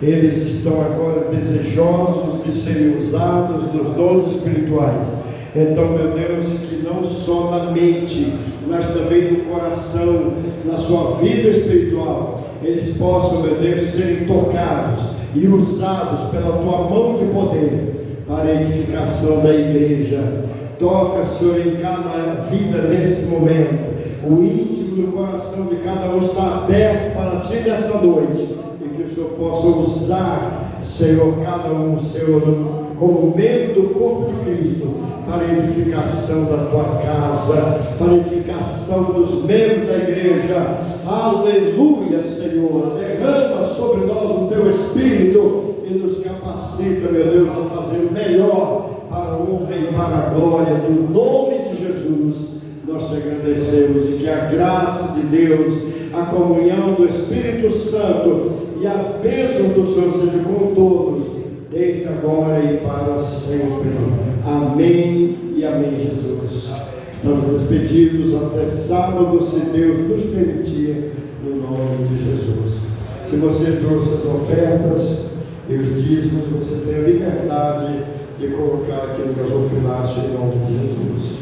Eles estão agora desejosos de serem usados nos dons espirituais. Então, meu Deus, que não só na mente, mas também no coração, na sua vida espiritual, eles possam, meu Deus, serem tocados e usados pela tua mão de poder para a edificação da igreja. Toca, Senhor, em cada vida nesse momento. O íntimo do coração de cada um está aberto para ti nesta noite, e que o Senhor possa usar, Senhor, cada um, Senhor, como membro do corpo de Cristo, para a edificação da tua casa, para a edificação dos membros da igreja. Aleluia, Senhor. Derrama sobre nós o teu Espírito e nos capacita, meu Deus, a fazer o melhor para a honra e para a glória do nome de Jesus. Nós te agradecemos, e que a graça de Deus, a comunhão do Espírito Santo e as bênçãos do Senhor sejam com todos, desde agora e para sempre. Amém e amém, Jesus. Estamos despedidos até sábado, se Deus nos permitir, no nome de Jesus. Se você trouxe as ofertas e os dízimos, você tem a liberdade de colocar aqui no gasofilácio em nome de Jesus.